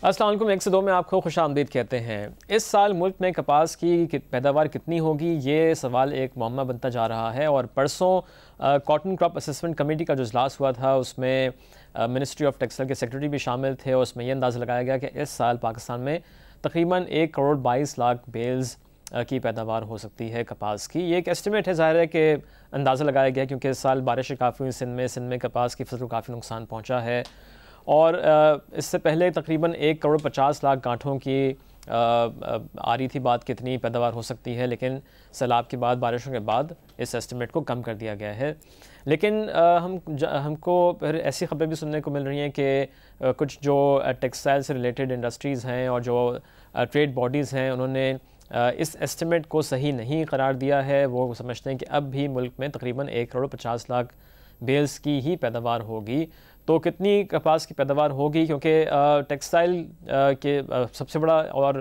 السلام علیکم، 1 سے 2 میں آپ کو خوش آمدید کہتے ہیں۔ اس سال ملک میں کپاس کی پیداوار کتنی ہوگی، یہ سوال ایک معمہ بنتا جا رہا ہے، اور پرسوں کاٹن کراپ اسسمنٹ کمیٹی کا جو اجلاس ہوا تھا اس میں منسٹری آف ٹیکسٹائل کے سیکرٹری بھی شامل تھے، اور اس میں یہ اندازہ لگایا گیا کہ اس سال پاکستان میں تقریباً 1.22 کروڑ بیلز کی پیداوار ہو سکتی ہے کپاس کی۔ یہ ایک ایسٹیمیٹ ہے، ظاہر ہے کہ اندازہ لگایا گیا کیونکہ اس سال بارشیں کافی ہوئی سندھ میں کپاس کی فصل کو کافی نقصان پہنچا ہے، اور اس سے پہلے تقریباً 1.50 کروڑ گانٹھوں کی آ رہی تھی بات کتنی پیداوار ہو سکتی ہے، لیکن سیلاب کے بعد، بارشوں کے بعد اس ایسٹیمیٹ کو کم کر دیا گیا ہے۔ لیکن ہم کو پھر ایسی خبریں بھی سننے کو مل رہی ہیں کہ کچھ جو ٹیکسٹائل سے ریلیٹڈ انڈسٹریز ہیں اور جو ٹریڈ باڈیز ہیں، انہوں نے اس ایسٹیمیٹ کو صحیح نہیں قرار دیا ہے۔ وہ سمجھتے ہیں کہ اب بھی ملک میں تقریباً 1.50 کروڑ بیلز کی ہی پیداوار ہوگی۔ تو کتنی کپاس کی پیداوار ہوگی، کیونکہ ٹیکسٹائل کے سب سے بڑا اور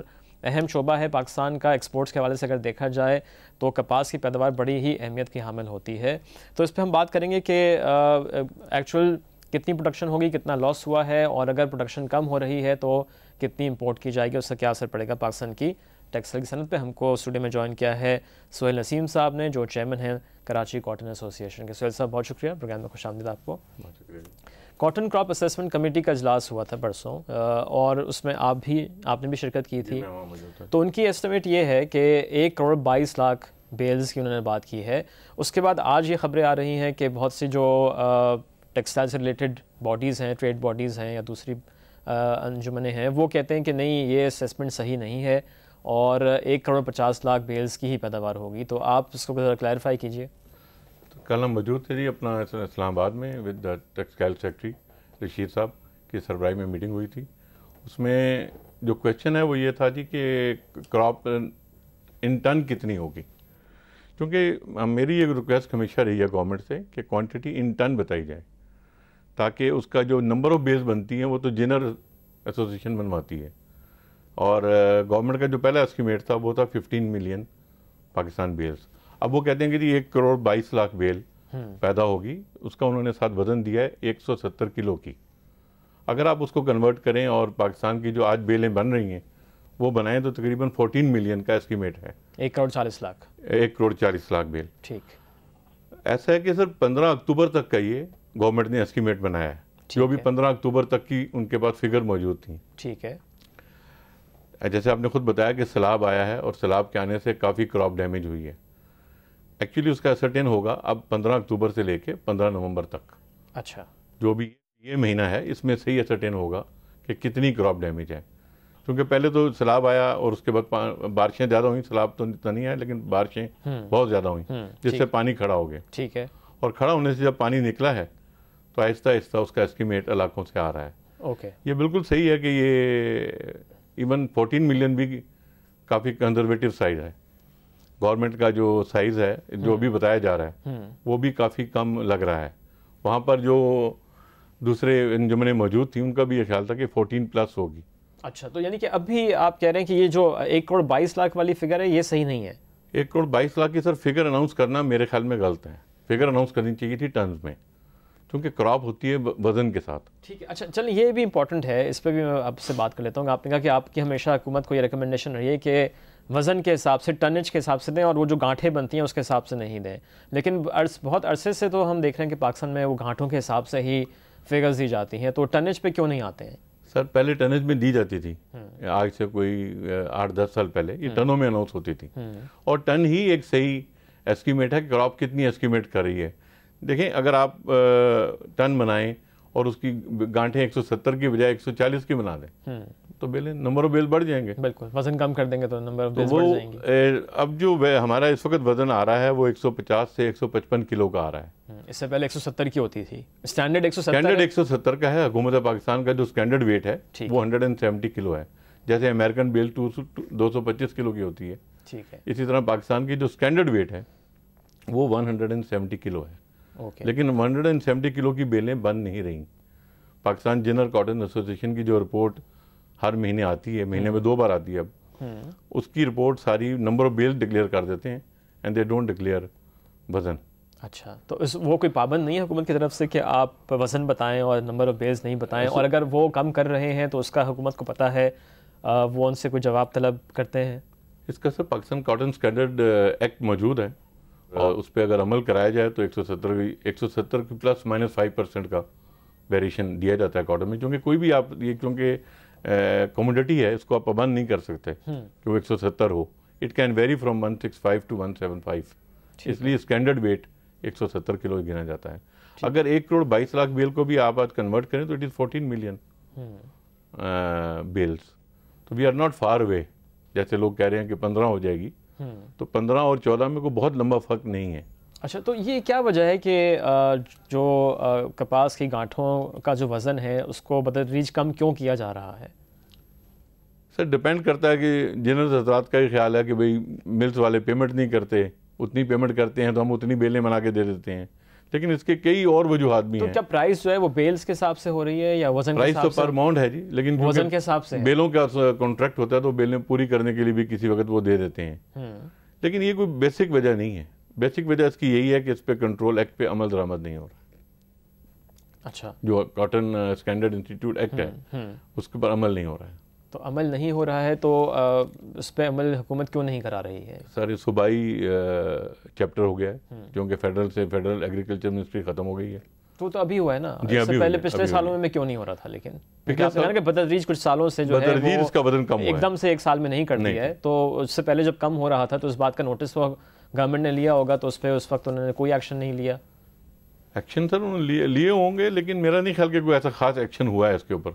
اہم شعبہ ہے پاکستان کا، ایکسپورٹس کے حوالے سے اگر دیکھا جائے تو کپاس کی پیداوار بڑی ہی اہمیت کی حامل ہوتی ہے۔ تو اس پہ ہم بات کریں گے کہ ایکچول کتنی پروڈکشن ہوگی، کتنا لاس ہوا ہے، اور اگر پروڈکشن کم ہو رہی ہے تو کتنی امپورٹ کی جائے گی، اس سے کیا اثر پڑے گا پاکستان کی ٹیکسٹائل کی صنعت پہ۔ ہم کو اسٹوڈیو میں جوائن کیا ہے سہیل نسیم صاحب نے، جو چیئرمین ہیں کراچی کاٹن ایسوسی ایشن کے۔ سہیل صاحب بہت شکریہ، پروگرام میں خوش آمدید آپ کو۔ بہت شکریہ۔ کاٹن کراپ اسسمنٹ کمیٹی کا اجلاس ہوا تھا پرسوں، اور اس میں آپ نے بھی شرکت کی تھی، تو ان کی ایسٹیمیٹ یہ ہے کہ 1.22 کروڑ بیلز کی انہوں نے بات کی ہے۔ اس کے بعد آج یہ خبریں آ رہی ہیں کہ بہت سی جو ٹیکسٹائل سے ریلیٹڈ باڈیز ہیں، ٹریڈ باڈیز ہیں یا دوسری انجمنیں ہیں، وہ کہتے ہیں کہ نہیں، یہ اسیسمنٹ صحیح نہیں ہے اور 1.50 کروڑ بیلز کی ہی پیداوار ہوگی۔ تو آپ اس کو ذرا کلیریفائی کیجیے۔ کل ہم موجود تھے جی اپنا اسلام آباد میں ود ٹیکسٹائل سیکرٹری رشید صاحب کی سربراہی میں میٹنگ ہوئی تھی۔ اس میں جو کویشچن ہے وہ یہ تھا جی کہ کراپ ان ٹن کتنی ہوگی، کیونکہ میری ایک ریکویسٹ ہمیشہ رہی ہے گورنمنٹ سے کہ کوانٹٹی ان ٹن بتائی جائے، تاکہ اس کا جو نمبر آف بیلز بنتی ہیں وہ تو جنرل ایسوسیشن بنواتی ہے، اور گورنمنٹ کا جو پہلا اسٹیمیٹ تھا وہ تھا 15 ملین پاکستان بیلز۔ اب وہ کہتے ہیں کہ جی 1.22 کروڑ بیل پیدا ہوگی، اس کا انہوں نے ساتھ وزن دیا ہے 170 کلو کی۔ اگر آپ اس کو کنورٹ کریں اور پاکستان کی جو آج بیلیں بن رہی ہیں وہ بنائیں تو تقریباً 14 ملین کا اسٹیمیٹ ہے۔ 1.40 کروڑ 1.40 کروڑ بیل۔ ٹھیک۔ ایسا ہے کہ سر 15 اکتوبر تک کا یہ گورنمنٹ نے اسٹیمیٹ بنایا ہے، جو بھی 15 اکتوبر تک کی ان کے پاس فگر موجود تھیں۔ ٹھیک ہے۔ جیسے آپ نے خود بتایا کہ سیلاب آیا ہے، اور سیلاب کے آنے سے کافی کراپ ڈیمیج ہوئی ہے۔ ایکچولی اس کا اسرٹین ہوگا اب 15 اکتوبر سے لے کے 15 نومبر تک، اچھا، جو بھی یہ مہینہ ہے اس میں صحیح اسرٹین ہوگا کہ کتنی کراپ ڈیمیج ہے، کیونکہ پہلے تو سیلاب آیا اور اس کے بعد بارشیں زیادہ ہوئیں، سیلاب تو اتنا نہیں آیا لیکن بارشیں بہت زیادہ ہوئیں جس سے پانی کھڑا ہو گیا۔ ٹھیک ہے۔ اور کھڑا ہونے سے جب پانی نکلا ہے تو آہستہ آہستہ اس کا اسٹیمیٹ علاقوں سے آ رہا ہے۔ اوکے، یہ بالکل صحیح ہے کہ یہ ایون 14 ملین بھی کافی کنزرویٹو سائز ہے۔ گورنمنٹ کا جو سائز ہے جو بھی بتایا جا رہا ہے وہ بھی کافی کم لگ رہا ہے۔ وہاں پر جو دوسرے انجمنیں موجود تھیں ان کا بھی یہ خیال تھا کہ 14+ ہوگی۔ اچھا، تو یعنی کہ اب بھی آپ کہہ رہے ہیں کہ یہ جو 1.22 کروڑ والی فگر ہے یہ صحیح نہیں ہے؟ 1.22 کی سر فگر اناؤنس کرنا میرے خیال میں غلط ہے۔ فگر اناؤنس کرنی چاہیے تھی ٹنز میں، کیونکہ کراپ ہوتی ہے وزن کے ساتھ۔ ٹھیک ہے، اچھا چلیں، یہ بھی امپورٹنٹ ہے، اس پہ بھی میں آپ سے بات کر لیتا ہوں۔ آپ نے کہا کہ آپ کی ہمیشہ حکومت کو یہ ریکمنڈیشن رہی ہے کہ وزن کے حساب سے، ٹنج کے حساب سے دیں، اور وہ جو گانٹھیں بنتی ہیں اس کے حساب سے نہیں دیں۔ لیکن بہت عرصے سے تو ہم دیکھ رہے ہیں کہ پاکستان میں وہ گانٹھوں کے حساب سے ہی فگرز دی جاتی ہیں، تو ٹنج پہ کیوں نہیں آتے ہیں؟ سر پہلے ٹنج میں دی جاتی تھی، آج سے کوئی 8-10 سال پہلے یہ ٹنوں میں اناؤنس ہوتی تھی، اور ٹن ہی ایک صحیح ایسٹیمیٹ ہے کہ کراپ کتنی ایسٹیمیٹ کر رہی ہے۔ دیکھیں اگر آپ ٹن بنائیں اور اس کی گانٹھیں 170 کی بجائے 140 کی بنا دیں تو بیلیں، نمبر آف بیل بڑھ جائیں گے۔ بالکل، وزن کم کر دیں گے تو نمبر آف بیلز بڑھ جائیں گے۔ اب جو ہمارا اس وقت وزن آ رہا ہے وہ 150 سے 155 کلو کا آ رہا ہے۔ اس سے پہلے 170 کی ہوتی تھی، اسٹینڈرڈ 170 کا ہے۔ حکومت پاکستان کا جو اسٹینڈرڈ ویٹ ہے وہ 170 کلو ہے، جیسے امریکن بیل 225 کلو کی ہوتی ہے۔ ٹھیک ہے، اسی طرح پاکستان کی جو اسٹینڈرڈ ویٹ ہے وہ 170 کلو ہے۔ لیکن 170 کلو کی بیلیں بن نہیں رہیں۔ پاکستان جنرل کاٹن ایسوسیشن کی جو رپورٹ ہر مہینے آتی ہے، مہینے میں 2 بار آتی ہے اب، اس کی رپورٹ ساری نمبر آف بیل ڈکلیئر کر دیتے ہیں، اینڈ دے ڈونٹ ڈکلیئر وزن۔ اچھا، تو وہ کوئی پابند نہیں ہے حکومت کی طرف سے کہ آپ وزن بتائیں اور نمبر آف بیلز نہیں بتائیں، اور اگر وہ کم کر رہے ہیں تو اس کا حکومت کو پتہ ہے، وہ ان سے کوئی جواب طلب کرتے ہیں؟ اس کا سر پاکستان کاٹن اسٹینڈرڈ ایکٹ موجود ہے، اور اس پہ اگر عمل کرایا جائے تو 170 کی پلس مائنس 5% کا ویریشن دیا جاتا ہے کاٹن میں، کیونکہ کوئی بھی آپ یہ کیونکہ کموڈٹی ہے، اس کو آپ پابند نہیں کر سکتے کہ وہ 170 ہو. It can vary from 165 to 175، اس لیے اسٹینڈرڈ ویٹ 170 کلو گنا جاتا ہے. اگر 1,22,00,000 بیل کو بھی آپ آج کنورٹ کریں تو اٹ از 14 ملین بیلس. تو we are not far away, جیسے لوگ کہہ رہے ہیں کہ 15 ہو جائے گی، تو 15 اور 14 میں کوئی بہت لمبا فرق نہیں ہے. اچھا، تو یہ کیا وجہ ہے کہ جو کپاس کی گانٹھوں کا جو وزن ہے اس کو بتدریج کم کیوں کیا جا رہا ہے؟ سر ڈپینڈ کرتا ہے کہ جنرل حضرات کا یہ خیال ہے کہ بھئی ملز والے پیمنٹ نہیں کرتے، اتنی پیمنٹ کرتے ہیں تو ہم اتنی بیلیں بنا کے دے دیتے ہیں، لیکن اس کے کئی اور وجوہات بھی ہیں. تو کیا پرائس جو ہے وہ بیلز کے حساب سے ہو رہی ہے یا وزن کے حساب سے؟ پرائس تو پر ماؤنٹ ہے جی، لیکن وزن کے حساب سے بیلوں کا کانٹریکٹ ہوتا ہے تو بیلیں پوری کرنے کے لیے بھی کسی وقت وہ دے دیتے ہیں. لیکن یہ کوئی بیسک وجہ نہیں ہے. بیسک وجہ اس کی یہی ہے کہ اس پہ کنٹرول ایکٹ پہ عمل درآمد نہیں ہو رہا. اچھا، جو کاٹن اسٹینڈرڈ انسٹیٹیوٹ ایکٹ ہے اس کے پر عمل نہیں ہو رہا ہے. تو عمل نہیں ہو رہا ہے تو اس پہ عمل حکومت کیوں نہیں کرا رہی ہے؟ سر یہ صوبائی چیپٹر ہو گیا ہے، کیونکہ فیڈرل ایگریکلچر منسٹری ختم ہو گئی ہے. تو ابھی ہوا ہے نا، اس سے پہلے پچھلے سالوں میں کیوں نہیں ہو رہا تھا؟ لیکن کہ بتدریج کچھ سالوں سے جو ہے وہ اس کا وزن کم ہوا ہے، ایک دم سے ایک سال میں نہیں کر دیا ہے. تو اس سے پہلے جب کم ہو رہا تھا تو اس بات کا نوٹس گورنمنٹ نے لیا ہوگا، تو اس پہ اس وقت انہوں نے کوئی ایکشن نہیں لیا. ایکشن سر انہوں نے لیے ہوں گے، لیکن میرا نہیں خیال کہ کوئی ایسا خاص ایکشن ہوا ہے اس کے اوپر.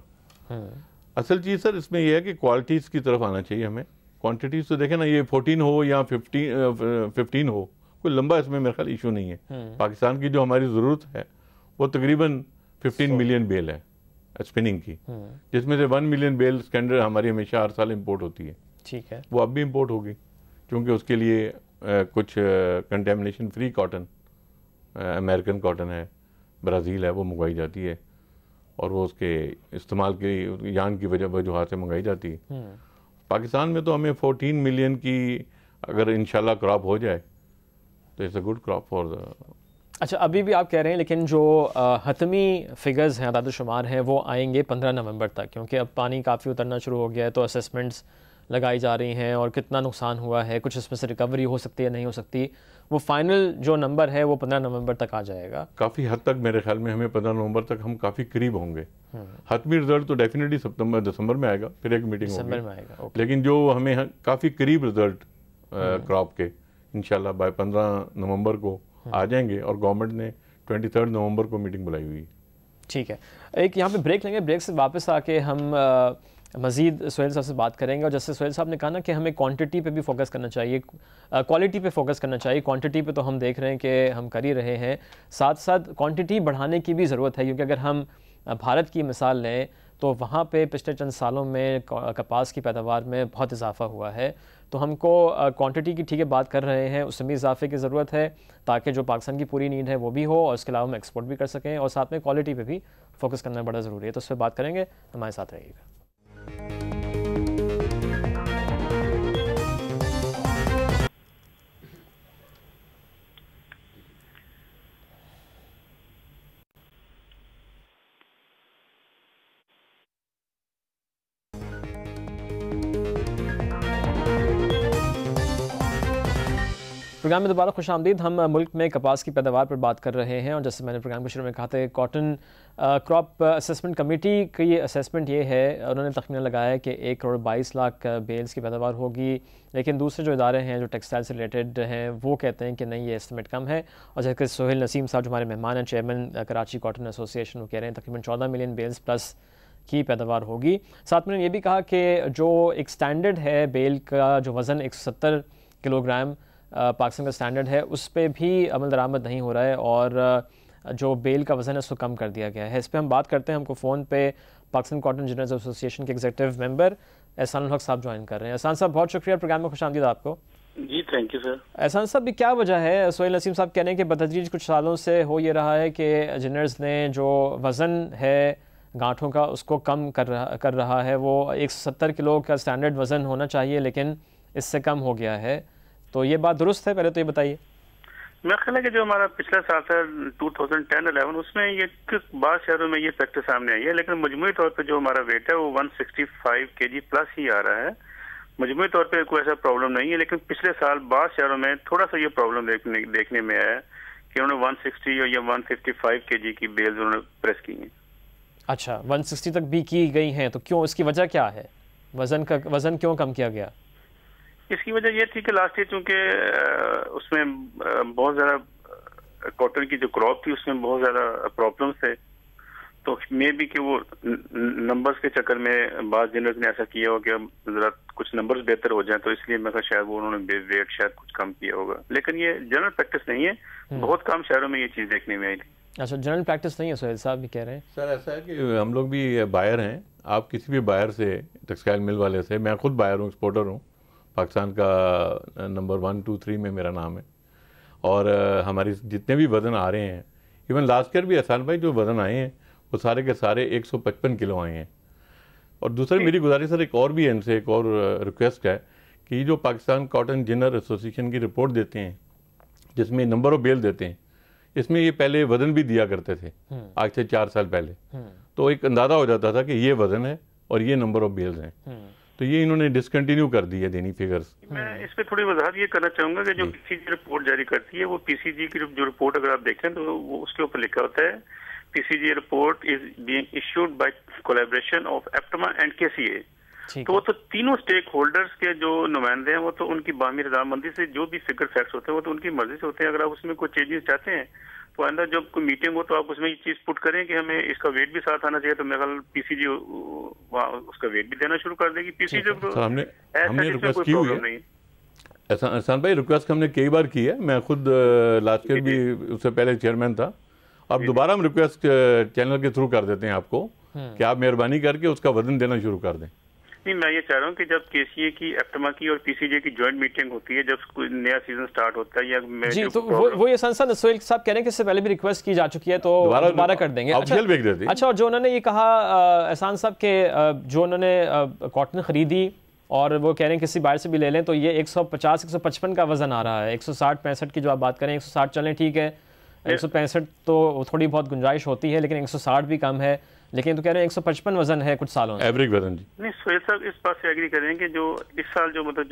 اصل چیز سر اس میں یہ ہے کہ کوالٹیز کی طرف آنا چاہیے ہمیں. کوانٹیٹیز تو دیکھیں نا، یہ 14 ہو یا 15 ہو، کوئی لمبا اس میں میرا خیال ایشو نہیں ہے. پاکستان کی جو ہماری ضرورت ہے وہ تقریباً 15 ملین بیل ہے اسپننگ کی، جس میں سے 1 ملین بیل اسٹینڈرڈ ہماری ہمیشہ ہر سال امپورٹ ہوتی ہے. ٹھیک ہے، وہ اب بھی امپورٹ ہوگی، کیونکہ اس کے لیے کچھ contamination free cotton, American cotton ہے، برازیل ہے، وہ منگوائی جاتی ہے، اور وہ اس کے استعمال کی یان کی وجوہات سے منگائی جاتی ہے. پاکستان میں تو ہمیں 14 ملین کی اگر انشاءاللہ کراپ ہو جائے تو it's a good crop for the. اچھا، ابھی بھی آپ کہہ رہے ہیں، لیکن جو حتمی فگرز ہیں، اعداد و شمار ہیں، وہ آئیں گے 15 نومبر تک، کیونکہ اب پانی کافی اترنا شروع ہو گیا ہے، تو اسیسمنٹس لگائی جا رہی ہیں اور کتنا نقصان ہوا ہے، کچھ اس میں سے ریکوری ہو سکتی ہے نہیں ہو سکتی. وہ فائنل جو نمبر ہے وہ 15 نومبر تک آ جائے گا. کافی حد تک میرے خیال میں ہمیں 15 نومبر تک ہم کافی قریب ہوں گے. حتمی رزلٹ تو ڈیفینیٹلی دسمبر میں آئے گا، پھر ایک میٹنگ ہوگی، لیکن جو ہمیں کافی قریب رزلٹ کراپ کے انشاءاللہ بائی 15 نومبر کو آ جائیں گے، اور گورنمنٹ نے 23 نومبر کو میٹنگ بلائی ہوئی. ٹھیک ہے، ایک یہاں پہ بریک لیں گے، بریک سے واپس آ کے ہم مزید سہیل صاحب سے بات کریں گے. اور جیسے سہیل صاحب نے کہا نا کہ ہمیں کوانٹٹی پہ بھی فوکس کرنا چاہیے، کوالٹی پہ فوکس کرنا چاہیے. کوانٹٹی پہ تو ہم دیکھ رہے ہیں کہ ہم کر ہی رہے ہیں، ساتھ ساتھ کوانٹٹی بڑھانے کی بھی ضرورت ہے، کیونکہ اگر ہم بھارت کی مثال لیں تو وہاں پہ پچھلے چند سالوں میں کپاس کی پیداوار میں بہت اضافہ ہوا ہے. تو ہم کو کوانٹٹی کی ٹھیک ہے بات کر رہے ہیں، اس میں بھی اضافے کی ضرورت ہے تاکہ جو پاکستان کی پوری نیڈ ہے وہ بھی ہو، اور اس کے علاوہ ہم ایکسپورٹ بھی کر سکیں، اور ساتھ میں کوالٹی پہ بھی فوکس کرنا بڑا ضروری ہے. تو اس پہ بات کریں گے، ہمارے ساتھ رہیے گا. پروگرام میں دوبارہ خوش آمدید. ہم ملک میں کپاس کی پیداوار پر بات کر رہے ہیں، اور جیسے میں نے پروگرام کے شروع میں کہا تھا کہ کاٹن کراپ اسیسمنٹ کمیٹی کی اسیسمنٹ یہ ہے، انہوں نے تخمینہ لگایا ہے کہ 1,22,00,000 بیلز کی پیداوار ہوگی، لیکن دوسرے جو ادارے ہیں جو ٹیکسٹائل سے ریلیٹڈ ہیں وہ کہتے ہیں کہ نہیں، یہ اسٹیمیٹ کم ہے. اور جیسے کہ سہیل نسیم صاحب جو ہمارے مہمان ہیں، چیئرمین کراچی کاٹن ایسوسی ایشن، وہ کہہ رہے ہیں تقریباً 14 ملین بیلز پلس کی پیداوار ہوگی. ساتھ میں نے یہ بھی کہا کہ جو ایک سٹینڈرڈ ہے بیل کا، جو وزن 170 کلو گرام پاکستان کا سٹینڈرڈ ہے، اس پہ بھی عمل درآمد نہیں ہو رہا ہے، اور جو بیل کا وزن ہے اس کو کم کر دیا گیا ہے. اس پہ ہم بات کرتے ہیں. ہم کو فون پہ پاکستان کاٹن انجینئرز ایسوسی ایشن کے ایگزیکٹو ممبر احسان الحق صاحب جوائن کر رہے ہیں. احسان صاحب بہت شکریہ، پروگرام میں خوش آمدید آپ کو. جی تھینک یو سر. احسان صاحب کیا وجہ ہے؟ سہیل نسیم صاحب کہہ رہے ہیں کہ بتدریج کچھ سالوں سے ہو یہ رہا ہے کہ انجینئرز نے جو وزن ہے گانٹھوں کا اس کو کم کر رہا ہے. وہ 170 کلو کا سٹینڈرڈ وزن ہونا چاہیے، لیکن اس سے کم ہو گیا ہے. تو یہ بات درست ہے؟ پہلے تو یہ بتائیے. میرا خیال ہے کہ جو ہمارا پچھلا سال تھا 2010-11 اس میں یہ بعض شہروں میں یہ فیکٹر سامنے آئی ہے، لیکن مجموعی طور پہ جو ہمارا ویٹ ہے وہ 165 kg پلس ہی آ رہا ہے. مجموعی طور پہ کوئی ایسا پرابلم نہیں ہے، لیکن پچھلے سال بعض شہروں میں تھوڑا سا یہ پرابلم دیکھنے میں آیا کہ انہوں نے 160 یا 155 kg کی بیلز انہوں نے پریس کی ہیں. اچھا 160 تک بھی کی گئی ہیں، تو کیوں، اس کی وجہ کیا ہے؟ وزن کیوں کم کیا گیا؟ اس کی وجہ یہ تھی کہ لاسٹ ایئر چونکہ اس میں بہت زیادہ کاٹن کی جو کراپ تھی اس میں بہت زیادہ پرابلمس تھے، تو مے بھی کہ وہ نمبرز کے چکر میں بعض جنرز نے ایسا کیا ہو کہ اب ذرا کچھ نمبرز بہتر ہو جائیں، تو اس لیے میں کہا شاید وہ انہوں نے ویٹ شاید کچھ کم کیا ہوگا، لیکن یہ جنرل پریکٹس نہیں ہے، بہت کم شہروں میں یہ چیز دیکھنے میں آئی تھی. اچھا جنرل پریکٹس نہیں ہے، سہیل صاحب بھی کہہ رہے ہیں. سر ایسا ہے کہ ہم لوگ بھی بائر ہیں، آپ کسی بھی بائر سے، ٹیکسٹائل مل والے سے، میں خود بائر ہوں، ایکسپورٹر ہوں، پاکستان کا نمبر 1 2 3 میں میرا نام ہے، اور ہماری جتنے بھی وزن آ رہے ہیں، ایون لاسٹ ایئر بھی احسان بھائی جو وزن آئے ہیں وہ سارے کے سارے 155 کلو آئے ہیں. اور دوسری میری گزارش سر ایک اور بھی ہے، ان سے ایک اور ریکویسٹ ہے کہ یہ جو پاکستان کاٹن جنر ایسوسی ایشن کی رپورٹ دیتے ہیں جس میں نمبر آف بیل دیتے ہیں، اس میں یہ پہلے وزن بھی دیا کرتے تھے آج سے 4 سال پہلے، تو ایک اندازہ ہو جاتا تھا کہ یہ وزن ہے اور یہ نمبر آف بیلز ہیں، تو یہ انہوں نے ڈسکنٹینیو کر دی ہے دینی فگرز. میں اس پہ تھوڑی وضاحت یہ کرنا چاہوں گا کہ جو پی سی جی رپورٹ جاری کرتی ہے، وہ پی سی جی کی جو رپورٹ اگر آپ دیکھیں تو وہ اس کے اوپر لکھا ہوتا ہے P C G report is being issued by collaboration of APTMA and K C اے. تو وہ تو تینوں سٹیک ہولڈرز کے جو نمائندے ہیں وہ تو ان کی باہمی رضامندی سے جو بھی فگر فیکٹس ہوتے ہیں وہ تو ان کی مرضی سے ہوتے ہیں. اگر آپ اس میں کوئی چینجز چاہتے ہیں تو آئندہ جب کوئی میٹنگ ہو تو آپ اس میں یہ چیز پٹ کریں کہ ہمیں اس کا ویٹ بھی ساتھ آنا چاہیے، تو میرا خیال پی سی جی اس کا ویٹ بھی دینا شروع کر دے گی. پی سی جی ہم نے ریکویسٹ کی ہوئی ہے احسان بھائی، ریکویسٹ ہم نے کئی بار کی ہے، میں خود لاسٹ ایئر بھی اس سے پہلے چیئرمین تھا. اب دوبارہ ہم ریکویسٹ چینل کے تھرو کر دیتے ہیں آپ کو کہ آپ مہربانی کر کے اس کا وزن دینا شروع کر دیں. نہیں، میں یہ چاہ رہا ہوں کہ جب کے سی اے کی، ایپٹما کی اور پی سی جے کی جوائنٹ میٹنگ ہوتی ہے، جب کوئی نیا سیزن سٹارٹ ہوتا ہے یا جی، تو وہ یہ سنسد سہیل صاحب کہہ رہے ہیں کہ اس سے پہلے بھی ریکویسٹ کی جا چکی ہے تو دوبارہ کر دیں گے. اچھا، اور جو انہوں نے یہ کہا احسان صاحب کہ جو انہوں نے کاٹن خریدی اور وہ کہہ رہے ہیں کسی باہر سے بھی لے لیں تو یہ 150-155 کا وزن آ رہا ہے. 160-65 کی جو آپ بات کریں، 160 چلیں ٹھیک ہے، 165 تو تھوڑی بہت گنجائش ہوتی ہے، لیکن 160 بھی کم ہے، لیکن تو کہہ رہے ہیں 155 وزن ہے کچھ سالوں سے ایوریج وزن. جی نہیں، سہیل صاحب اس بات سے ایگری کریں کہ جو اس سال جو مطلب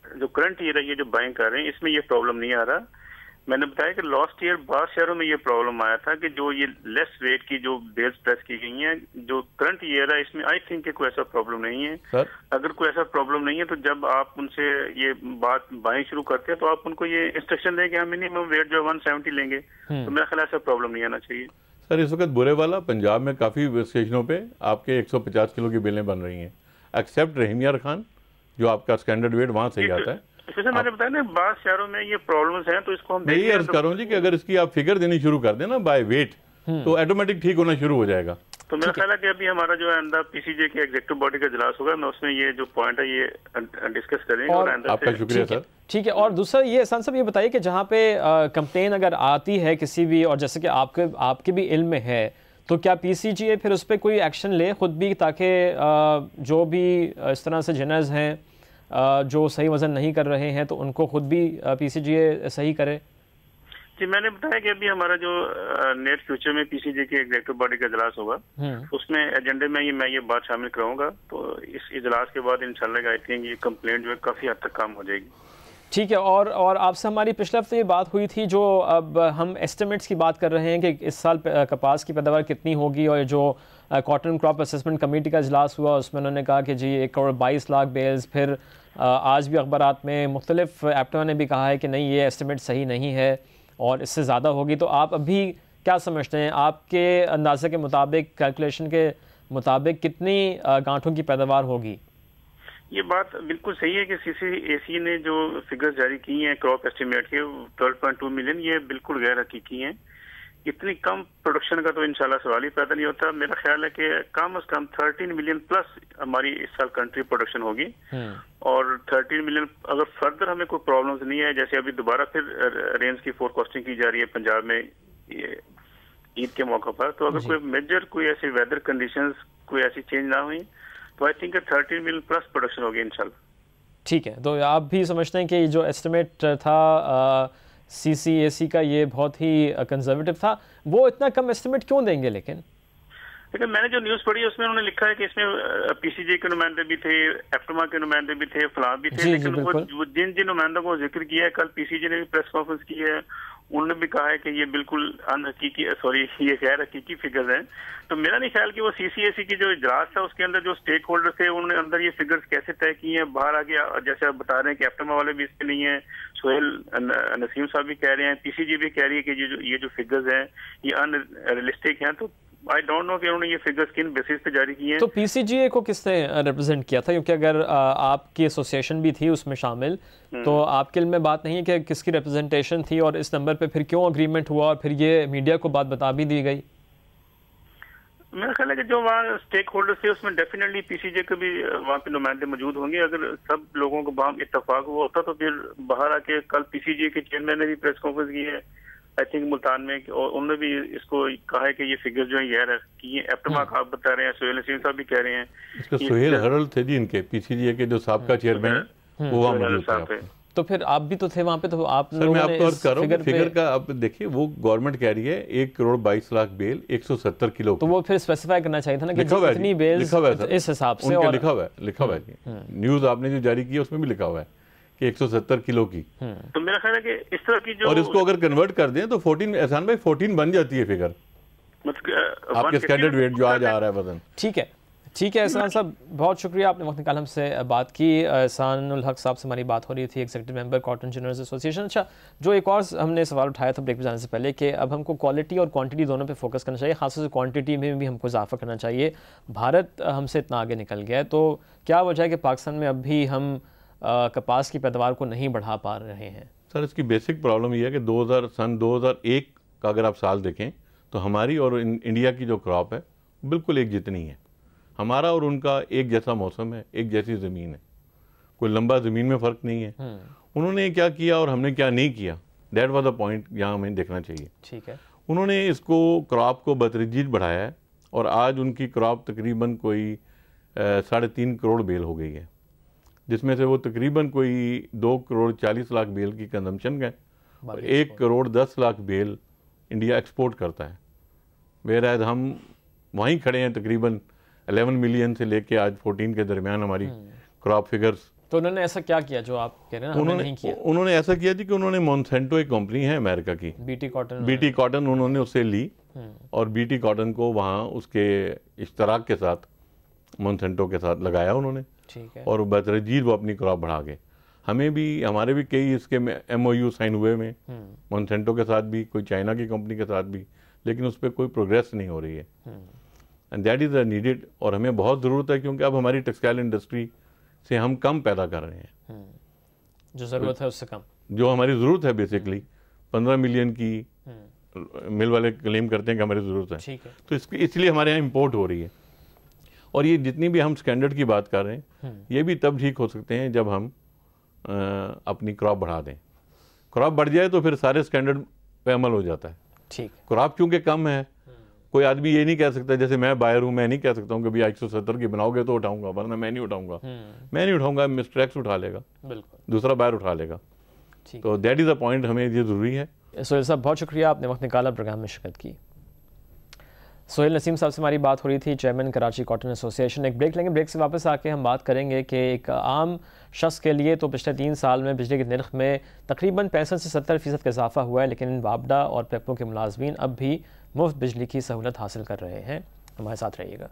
جو کرنٹ ایئر ہے، یہ جو بائنگ کر رہے ہیں، اس میں یہ پرابلم نہیں آ رہا. میں نے بتایا کہ لاسٹ ایئر بعض شہروں میں یہ پرابلم آیا تھا کہ جو یہ لیس ویٹ کی جو بیلز پریس کی گئی ہیں، جو کرنٹ ایئر ہے اس میں آئی تھنک کہ کوئی ایسا پرابلم نہیں ہے. سر اگر کوئی ایسا پرابلم نہیں ہے تو جب آپ ان سے یہ بات بائیں شروع کرتے ہیں تو آپ ان کو یہ انسٹرکشن دیں کہ ہم منیمم ویٹ جو 170 لیں گے، تو میرا خیال ایسا پرابلم نہیں آنا چاہیے. سر اس وقت برے والا پنجاب میں کافی اسٹیشنوں پہ آپ کے 150 کلو کی بیلیں بن رہی ہیں، ایکسیپٹ رحیم یار خان جو آپ کا اسٹینڈرڈ ویٹ وہاں صحیح آتا ہے. جیسے میں نے بتایا نا، بعض شہروں میں یہ پرابلمس ہیں تو اس کو ہم میں یہ عرض کر رہا ہوں جی کہ اگر اس کی آپ فگر دینی شروع کر دیں نا بائی ویٹ تو آٹومیٹک ٹھیک ہونا شروع ہو جائے گا. تو میرا خیال ہے کہ ابھی ہمارا جو ہے آئندہ پی سی جے کے ایگزیکٹو باڈی کا اجلاس ہوگا، میں اس میں یہ جو پوائنٹ ہے یہ ڈسکس کریں گے. اور آپ کا شکریہ سر. ٹھیک ہے. اور دوسرا یہ احسان صاحب یہ بتائیے کہ جہاں پہ کمپلین اگر آتی ہے کسی بھی، اور جیسے کہ آپ کے بھی علم میں ہے، تو کیا پی سی جی اے پھر اس پہ کوئی ایکشن لے خود بھی، تاکہ جو بھی اس طرح سے جنرز ہیں جو صحیح وزن نہیں کر رہے ہیں تو ان کو خود بھی پی سی جی اے صحیح کرے؟ جی، میں نے بتایا کہ ابھی ہمارا جو نیٹ فیوچر میں پی سی جے کے ایگزیکٹو باڈی کا اجلاس ہوگا، اس میں ایجنڈے میں یہ بات شامل کراؤں گا، تو اس اجلاس کے بعد انشاءاللہ آئی تھنک یہ کمپلینٹ جو ہے کافی حد تک کم ہو جائے گی. ٹھیک ہے. اور آپ سے ہماری پچھلے ہفتے یہ بات ہوئی تھی، جو اب ہم ایسٹیمیٹس کی بات کر رہے ہیں کہ اس سال کپاس کی پیداوار کتنی ہوگی، اور جو کاٹن کراپ اسسمنٹ کمیٹی کا اجلاس ہوا اس میں انہوں نے کہا کہ جی 1.22 کروڑ بیلز. پھر آج بھی اخبارات میں مختلف ایپٹما نے بھی کہا ہے کہ نہیں، یہ ایسٹیمیٹ صحیح نہیں ہے اور اس سے زیادہ ہوگی. تو آپ ابھی کیا سمجھتے ہیں، آپ کے اندازے کے مطابق، کیلکولیشن کے مطابق کتنی گانٹھوں کی پیداوار ہوگی؟ یہ بات بالکل صحیح ہے کہ سی سی اے سی نے جو فگرز جاری کی ہیں کراپ ایسٹیمیٹ کے 12.2 ملین، یہ بالکل غیر حقیقی ہیں. اتنی کم پروڈکشن کا تو انشاءاللہ سوال ہی پیدا نہیں ہوتا. میرا خیال ہے کہ کم از کم 13 ملین پلس ہماری اس سال کنٹری پروڈکشن ہوگی، اور 13 ملین اگر فردر ہمیں کوئی پرابلمز نہیں ہے، جیسے ابھی دوبارہ پھر رینز کی فور کاسٹنگ کی جا رہی ہے پنجاب میں عید کے موقع پر، تو اگر کوئی میجر کوئی ایسی ویدر کنڈیشنز کوئی ایسی چینج نہ ہوئی تو I think 13 million plus production ہوگی انشاءاللہ. ٹھیک ہے. تو آپ بھی سمجھتے ہیں کہ جو ایسٹیمیٹ تھا CCAC کا یہ بہت ہی کنزرویٹو تھا، وہ اتنا کم ایسٹیمیٹ کیوں دیں گے؟ لیکن میں نے جو نیوز پڑھی اس میں انہوں نے لکھا ہے کہ اس میں PCJ کے نمائندے بھی تھے، ایپٹما کے نمائندے بھی تھے، فلاں بھی تھے، لیکن وہ جن نمائندوں کو ذکر کیا ہے، کل PCJ نے بھی پریس کانفرنس کی ہے، انہوں نے بھی کہا ہے کہ یہ بالکل یہ غیر حقیقی فگرز ہیں. تو میرا نہیں خیال کہ وہ CCAC کی جو اجلاس تھا اس کے اندر جو اسٹیک ہولڈر تھے انہوں نے اندر یہ فگرز کیسے طے کی ہیں. باہر آ گیا جیسے آپ بتا رہے ہیں کہ ایپٹما والے بھی اس پہ نہیں ہیں، سہیل نسیم صاحب بھی کہہ رہے ہیں، PCJ بھی کہہ رہی ہے کہ یہ جو فگرز ہیں یہ ان ریئلسٹک ہیں. تو آئی ڈونٹ نو کہ انہوں نے یہ فگرز کن بیسس پہ جاری کی ہیں. تو PCGA کو کس نے ریپرزینٹ کیا تھا؟ کیونکہ اگر آپ کی ایسوسیشن بھی تھی اس میں شامل، تو آپ کے علم میں بات نہیں ہے کہ کس کی ریپرزنٹیشن تھی اور اس نمبر پہ پھر کیوں اگریمنٹ ہوا اور پھر یہ میڈیا کو بات بتا بھی دی گئی؟ میرا خیال ہے کہ جو وہاں اسٹیک ہولڈر تھے اس میں ڈیفینیٹلی PCJ کے بھی وہاں پہ نمائندے موجود ہوں گے. اگر سب لوگوں کو باہم اتفاق ہوا ہوتا تو پھر باہر آ کے کل PCJ کے چیئرمین نے بھی پریس کانفرنس کی ہے آئی تھنک ملتان میں، اور انہوں نے بھی اس کو کہا ہے کہ یہ فگر جو ہیں غیر حقیقی ہیں. ایپٹما آپ بتا رہے ہیں، سہیل نسیم صاحب بھی کہہ رہے ہیں. اس کا سہیل ہرل تھے جی، ان کے PCJ کے جو سابقہ چیئرمین وہ وہاں موجود تھے. تو پھر آپ بھی تو تھے وہاں پہ، تو آپ سر میں آپ کو عرض کر رہا ہوں فگر کا آپ دیکھیے، وہ گورنمنٹ کہہ رہی ہے 1,22,00,000 بیل 170 کلو. تو وہ پھر اسپیسیفائی کرنا چاہیے تھا نا کہ اتنی بیل اس حساب سے. اور لکھا ہوا ہے نیوز آپ نے جو جاری کی ہے اس میں بھی لکھا ہوا ہے کہ 170 کلو کی. تو میرا خیال ہے کہ اس طرح کی جو، اور اس کو اگر کنورٹ کر دیں تو 14 احسان بھائی 14 بن جاتی ہے فگر، آپ کے اسٹینڈرڈ ویٹ جو آج آ رہا ہے وزن. ٹھیک ہے احسان صاحب، بہت شکریہ، آپ نے وقت نکالا ہم سے بات کی. احسان الحق صاحب سے ہماری بات ہو رہی تھی، ایگزیکٹو ممبر کاٹن جنرلز ایسوسی ایشن. اچھا، جو ایک اور ہم نے سوال اٹھایا تھا بریک پہ جانے سے پہلے کہ اب ہم کو کوالٹی اور کوانٹٹی دونوں پہ فوکس کرنا چاہیے، خاص طور سے کوانٹٹی میں بھی ہم کو اضافہ کرنا چاہیے. بھارت ہم سے اتنا آگے نکل گیا ہے، تو کیا وجہ ہے کہ پاکستان میں اب بھی ہم کپاس کی پیداوار کو نہیں بڑھا پا رہے ہیں؟ سر اس کی بیسک پرابلم یہ ہے کہ سن 2001 کا اگر آپ سال دیکھیں تو ہماری اور انڈیا کی جو کراپ ہے بالکل ایک جتنی ہے. ہمارا اور ان کا ایک جیسا موسم ہے، ایک جیسی زمین ہے، کوئی لمبا زمین میں فرق نہیں ہے. انہوں نے کیا کیا اور ہم نے کیا نہیں کیا، دیٹ واز اے پوائنٹ یہاں ہمیں دیکھنا چاہیے. ٹھیک ہے، انہوں نے اس کو کراپ کو بتدریج بڑھایا ہے اور آج ان کی کراپ تقریباً کوئی 3.5 کروڑ بیل ہو گئی ہے، جس میں سے وہ تقریباً کوئی 2,40,00,000 بیل کی کنزمپشن گئے اور 1,10,00,000 بیل انڈیا ایکسپورٹ کرتا ہے. ویئر ہم وہیں کھڑے ہیں تقریباً 11 ملین سے لے کے آج 14 کے درمیان ہماری کراپ فگرز. تو انہوں نے ایسا کیا کیا جو آپ کہہ رہے ہیں ہم نے نہیں کیا؟ انہوں نے ایسا کیا تھی کہ انہوں نے مونسینٹو ایک کمپنی ہے امریکہ کی، BT کاٹن، انہوں نے اسے لی اور BT کاٹن کو وہاں اس کے اشتراک کے ساتھ مونسینٹو کے ساتھ لگایا انہوں نے، اور بتدریج وہ اپنی کراپ بڑھا گئے. ہمارے بھی کئی اس کے MOU سائن ہوئے میں مونسینٹو کے ساتھ بھی، کوئی چائنا کی کمپنی کے ساتھ بھی، لیکن اس پہ کوئی پروگریس نہیں ہو رہی ہے. اینڈ دیٹ از نیڈیڈ، اور ہمیں بہت ضرورت ہے کیونکہ اب ہماری ٹیکسٹائل انڈسٹری سے ہم کم پیدا کر رہے ہیں، جو ضرورت ہے اس سے کم، جو ہماری ضرورت ہے بیسکلی 15 ملین کی مل والے کلیم کرتے ہیں کہ ہماری ضرورت ہے. تو اس لیے ہمارے یہاں امپورٹ ہو رہی ہے. اور یہ جتنی بھی ہم سٹینڈرڈ کی بات کر رہے ہیں یہ بھی تب ٹھیک ہو سکتے ہیں جب ہم اپنی کراپ بڑھا دیں. کراپ بڑھ جائے تو پھر سارے سٹینڈرڈ پہ عمل ہو جاتا ہے. کراپ کیونکہ کم ہے، کوئی آدمی یہ نہیں کہہ سکتا، جیسے میں بائر ہوں، میں نہیں کہہ سکتا ہوں کہ بھی 170 کی بناؤ گے تو اٹھاؤں گا، ورنہ میں نہیں اٹھاؤں گا، مسٹر ایکس اٹھا لے گا، دوسرا بائر اٹھا لے گا. تو دیٹ از اے پوائنٹ، ہمیں یہ ضروری ہے. سہیل صاحب بہت شکریہ، آپ نے وقت نکالا پروگرام میں شرکت کی. سہیل نسیم صاحب سے ہماری بات ہو رہی تھی، چیئرمین کراچی کاٹن ایسوسی ایشن. ایک بریک لیں گے، بریک سے واپس آ کے ہم بات کریں گے کہ ایک عام شخص کے لیے تو پچھلے 3 سال میں بجلی کے نرخ میں تقریباً 65 سے 70% کا اضافہ ہوا ہے، لیکن وابڈا اور پیپکو کے ملازمین اب بھی مفت بجلی کی سہولت حاصل کر رہے ہیں. ہمارے ساتھ رہیے گا.